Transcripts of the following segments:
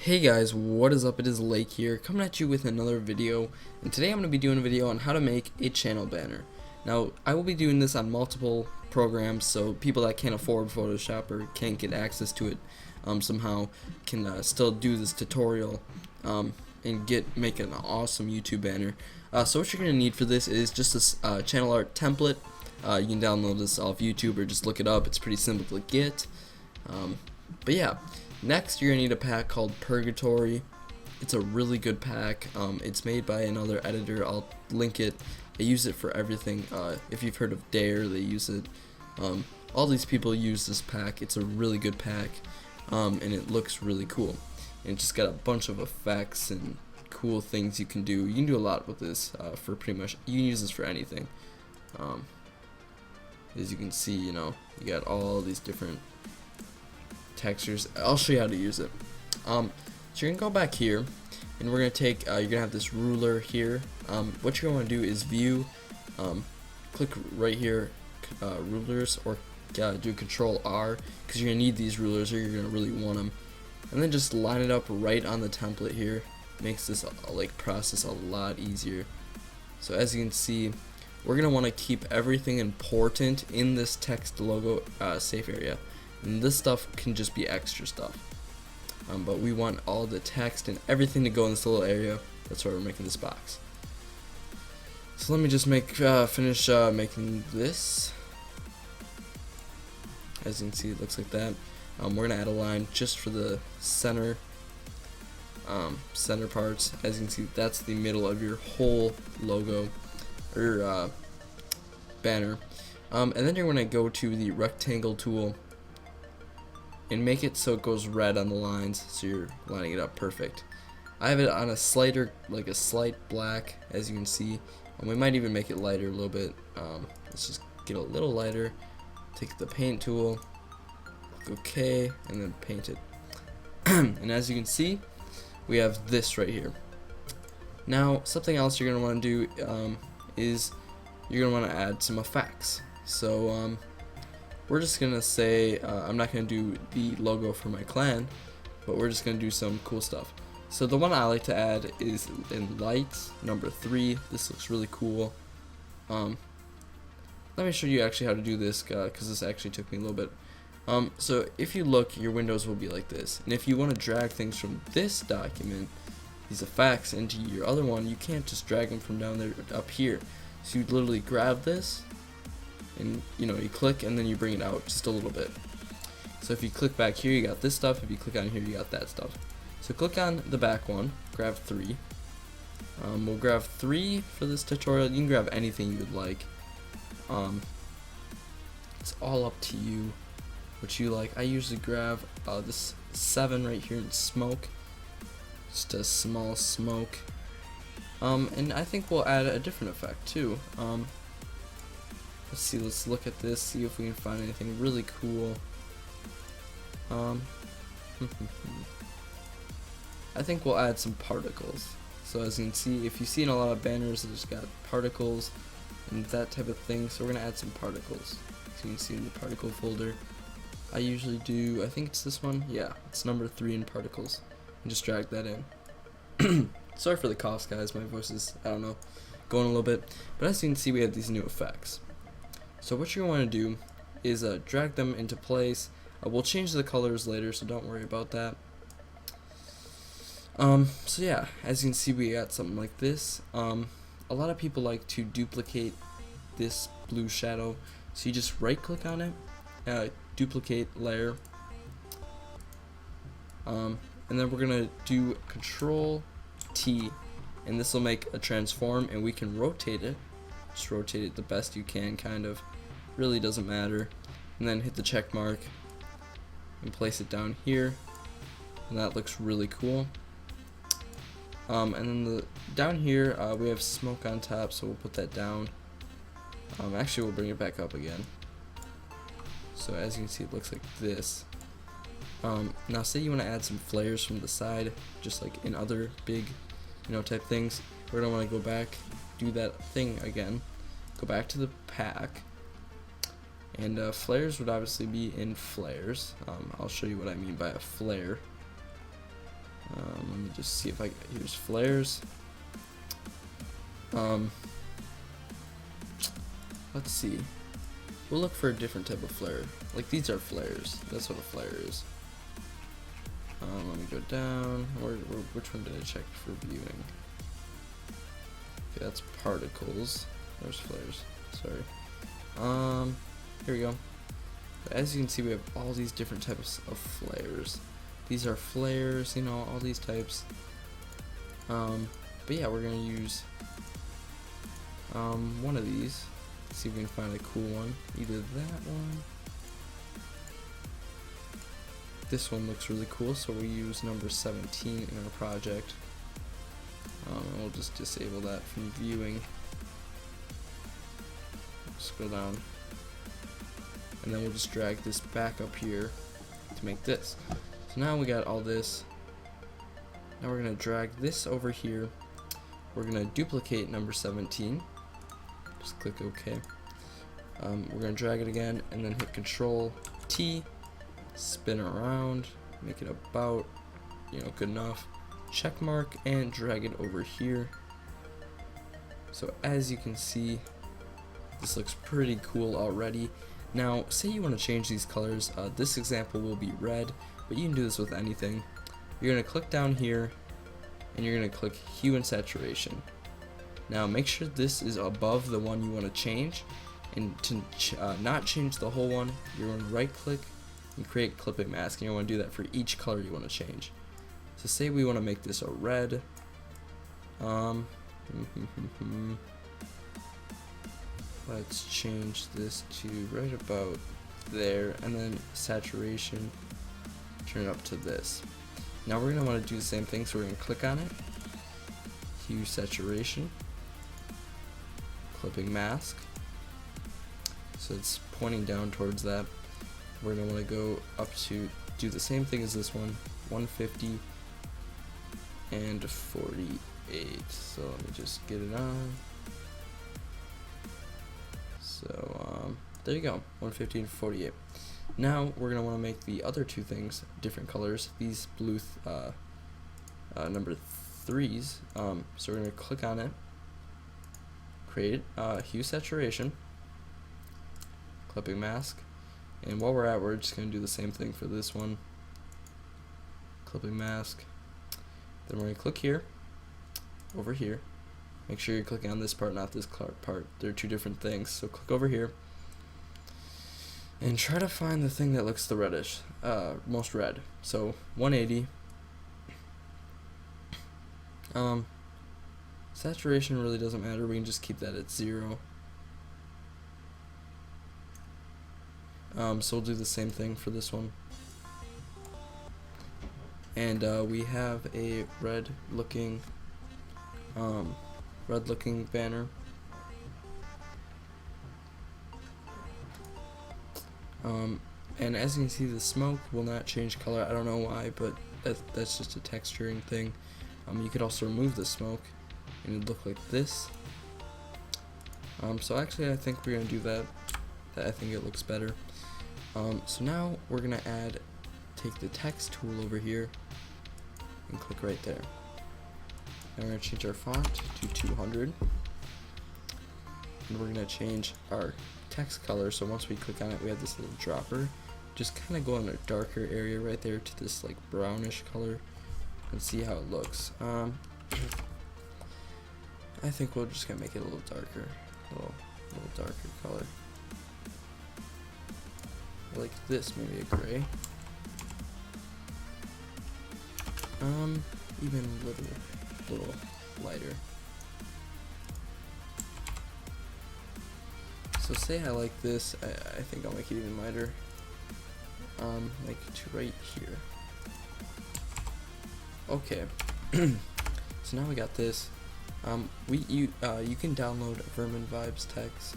Hey guys, what is up? It is Lake here, coming at you with another video, and today I'm going to be doing a video on how to make a channel banner. Now, I will be doing this on multiple programs, so people that can't afford Photoshop or can't get access to it somehow can still do this tutorial and make an awesome YouTube banner. So what you're going to need for this is just this channel art template. You can download this off YouTube or just look it up. It's pretty simple to get. But yeah. Next, you're going to need a pack called Purgatory. It's a really good pack. It's made by another editor. I'll link it. I use it for everything. If you've heard of Dare, they use it. All these people use this pack. It's a really good pack, and it looks really cool. And it's just got a bunch of effects and cool things you can do. You can do a lot with this for pretty much. You can use this for anything. As you can see, you got all these different textures. I'll show you how to use it. So you're gonna go back here, and we're gonna take. You're gonna have this ruler here. What you're gonna do is view. Click right here, rulers, or do Control R, because you're gonna need these rulers, or you're gonna really want them. And then just line it up right on the template here. Makes this process a lot easier. So as you can see, we're gonna want to keep everything important in this text logo safe area. And this stuff can just be extra stuff, but we want all the text and everything to go in this little area. That's why we're making this box. So let me just finish making this. As you can see, it looks like that. We're gonna add a line just for the center parts. As you can see, that's the middle of your whole logo or banner. And then you're gonna go to the rectangle tool and make it so it goes red on the lines, so you're lining it up perfect. I have it on a slighter, like a slight black, as you can see. We might even make it lighter a little bit. Let's just get a little lighter. Take the paint tool, click OK, and then paint it. And as you can see, we have this right here. Now, something else you're gonna want to do is you're gonna want to add some effects. So we're just gonna say I'm not gonna do the logo for my clan, but we're just gonna do some cool stuff. So the one I like to add is in lights, number 3. This looks really cool. Let me show you actually how to do this, because this actually took me a little bit. So if you look, your windows will be like this, and if you want to drag things from this document, these effects, into your other one, you can't just drag them from down there up here. So you literally grab this, and you click, and then you bring it out just a little bit. So if you click back here, you got this stuff. If you click on here, you got that stuff. So click on the back one, grab 3. We'll grab 3 for this tutorial. You can grab anything you would like. It's all up to you what you like. I usually grab this 7 right here in smoke, just a small smoke. And I think we'll add a different effect too. Let's look at this, see if we can find anything really cool. I think we'll add some particles. So as you can see, if you see in a lot of banners, there's got particles and that type of thing. So we're gonna add some particles. So you can see in the particle folder. I usually do, I think it's this one. Yeah, it's number 3 in particles. And just drag that in. Sorry for the coughs, guys. My voice is, I don't know, going a little bit. But as you can see, we have these new effects. So what you're going to do is drag them into place. We'll change the colors later, so don't worry about that. So yeah, as you can see, we got something like this. A lot of people like to duplicate this blue shadow. So you just right click on it, duplicate layer. And then we're going to do Control T, and this will make a transform, and we can rotate it. Just rotate it the best you can, kind of. Really doesn't matter. And then hit the check mark and place it down here, and that looks really cool. And then down here we have smoke on top, so we'll put that down. Actually, we'll bring it back up again. So as you can see, it looks like this. Now say you want to add some flares from the side, just like in other big type things. We're gonna want to go back, do that thing again, go back to the pack, and flares would obviously be in flares. I'll show you what I mean by a flare. just see if here's flares. Let's see. We'll look for a different type of flare. Like these are flares. That's what a flare is. Let me go down. Which one did I check for viewing? Okay, that's particles. There's flares. Sorry. Here we go. As you can see, we have all these different types of flares. These are flares, you know, all these types. But yeah, we're gonna use one of these. See if we can find a cool one. Either that one. This one looks really cool, so we use number 17 in our project. And we'll just disable that from viewing. Scroll down. And then we'll just drag this back up here to make this. So now we got all this. Now we're going to drag this over here. We're going to duplicate number 17. Just click OK. We're going to drag it again and then hit Control T, spin around, make it about, you know, good enough. Check mark and drag it over here. So as you can see, this looks pretty cool already. Now, say you want to change these colors. This example will be red, but you can do this with anything. You're going to click down here, and you're going to click Hue and Saturation. Now, make sure this is above the one you want to change, and to not change the whole one, you're going to right-click and create clipping mask, and you want to do that for each color you want to change. So, say we want to make this a red. Let's change this to right about there, and then saturation, turn it up to this. Now we're going to want to do the same thing, so we're going to click on it, hue saturation, clipping mask, so it's pointing down towards that. We're going to want to go up to do the same thing as this one, 150 and 48. So let me just get it on. So there you go, 150 and 48. Now we're going to want to make the other two things different colors. These blue number 3s. So we're going to click on it, create hue saturation, clipping mask, and while we're at, we're just going to do the same thing for this one. Clipping mask. Then we're going to click here, over here. Make sure you're clicking on this part, not this part. They're two different things. So click over here and try to find the thing that looks the reddish, most red. So 180. Saturation really doesn't matter. We can just keep that at 0. So we'll do the same thing for this one. And we have a red looking banner. And as you can see, the smoke will not change color. I don't know why, but that's just a texturing thing. You could also remove the smoke and it'd look like this. So actually I think we're gonna do that. I think it looks better. So now we're gonna take the text tool over here and click right there. Now we're gonna change our font to 200, and we're gonna change our text color. So once we click on it, we have this little dropper. Just kind of go in a darker area right there to this like brownish color, and see how it looks. I think we're just gonna make it a little darker, a little darker color, like this, maybe a gray. Even a little lighter. So say I like this, I think I'll make it even lighter. Like to right here. Okay. So now we got this. You can download Vermin Vibes text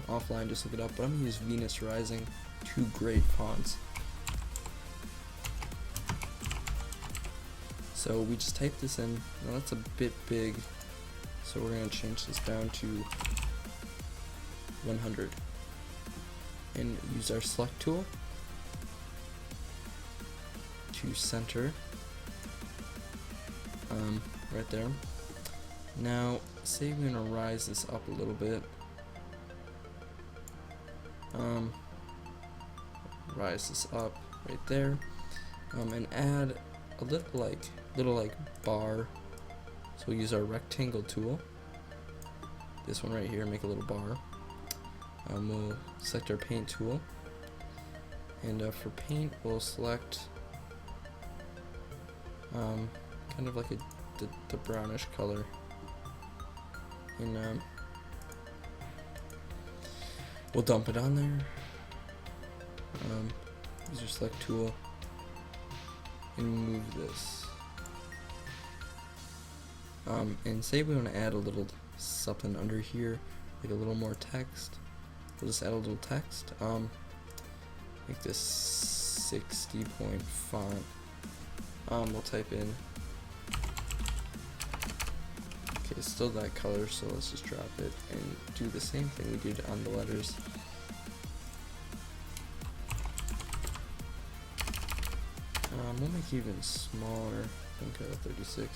offline, just look it up, but I'm gonna use Venus Rising, 2 great fonts. So we just type this in. Now that's a bit big, so we're gonna change this down to 100 and use our select tool to center. right there. Now, say we're gonna rise this up a little bit. Rise this up right there, and add a little like bar. So we'll use our rectangle tool. This one right here, make a little bar. We'll select our paint tool, and for paint we'll select kind of like the brownish color, and we'll dump it on there. Use your select tool and move this. And say we want to add a little something under here, like a little more text. We'll just add a little text. Make this 60 point font. We'll type in. Okay, still that color, so let's just drop it and do the same thing we did on the letters. We'll make it even smaller. I think 36.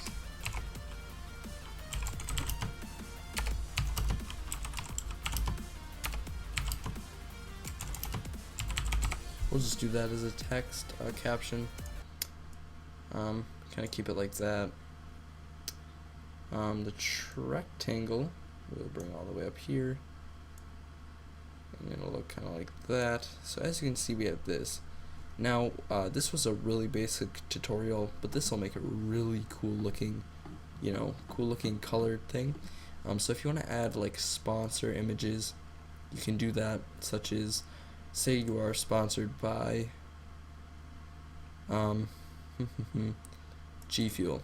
We'll just do that as a text caption. Kind of keep it like that. The rectangle we'll bring all the way up here, and it'll look kind of like that. So as you can see, we have this. Now, this was a really basic tutorial, but this will make a really cool looking, colored thing. So if you want to add like sponsor images, you can do that, such as, say you are sponsored by G Fuel.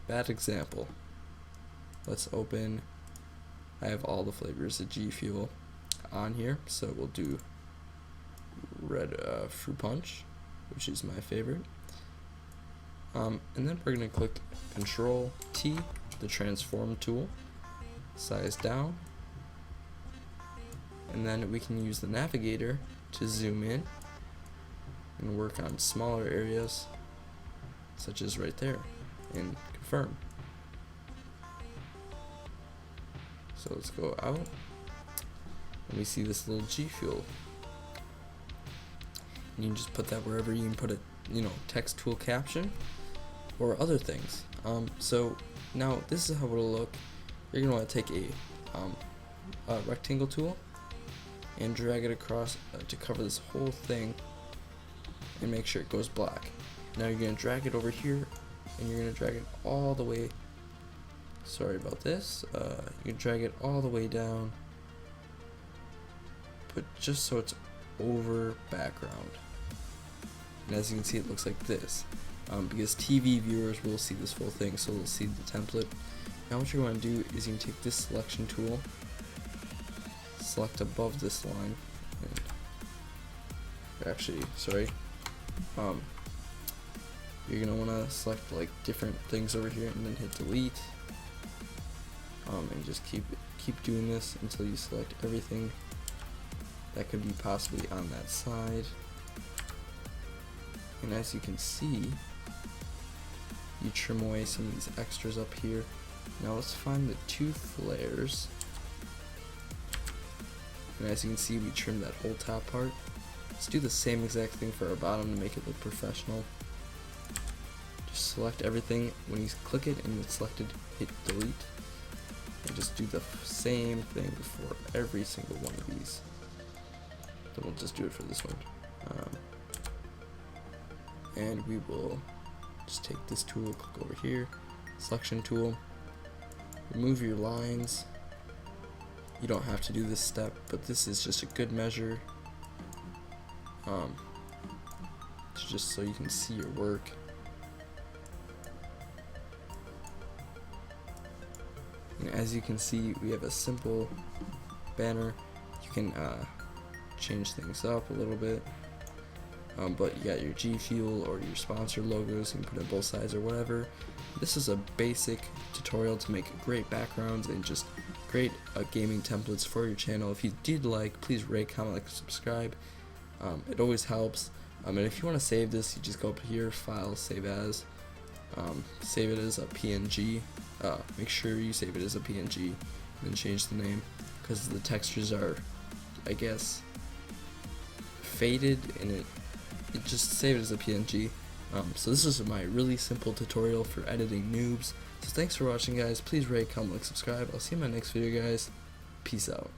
Bad example. Let's open. I have all the flavors of G Fuel on here, so we'll do red fruit punch, which is my favorite. And then we're gonna click Control T, the transform tool, size down, and then we can use the navigator to zoom in and work on smaller areas, such as right there, and confirm. So let's go out, and we see this little G Fuel. And you can just put that wherever you can put it, text tool caption or other things. So now this is how it'll look. You're gonna want to take a rectangle tool and drag it across to cover this whole thing, and make sure it goes black. Now you're gonna drag it over here, and you're gonna drag it all the way. Sorry about this. You can drag it all the way down, but just so it's over background. And as you can see, it looks like this, because TV viewers will see this full thing, so they'll see the template. Now what you're going to do is you can take this selection tool, select above this line, and actually, sorry, you're going to want to select like different things over here, and then hit delete, and just keep doing this until you select everything that could be possibly on that side. And as you can see, you trim away some of these extras up here. Now let's find the two flares. And as you can see, we trimmed that whole top part. Let's do the same exact thing for our bottom to make it look professional. Just select everything. When you click it and it's selected, hit delete. And just do the same thing for every single one of these. Then we'll just do it for this one. And we will just take this tool, click over here, selection tool, remove your lines. You don't have to do this step, but this is just a good measure, just so you can see your work. And as you can see, we have a simple banner. You can change things up a little bit. But you got your G Fuel or your sponsor logos, you can put it both sides or whatever. This is a basic tutorial to make great backgrounds and just great gaming templates for your channel. If you did like, please rate, comment, like, subscribe. It always helps. And if you want to save this, you just go up here, File, Save As, save it as a PNG. Make sure you save it as a PNG and then change the name, because the textures are, I guess, faded, and it just save it as a PNG. So this is my really simple tutorial for editing noobs. So thanks for watching, guys. Please rate, comment, like, subscribe. I'll see you in my next video, guys. Peace out.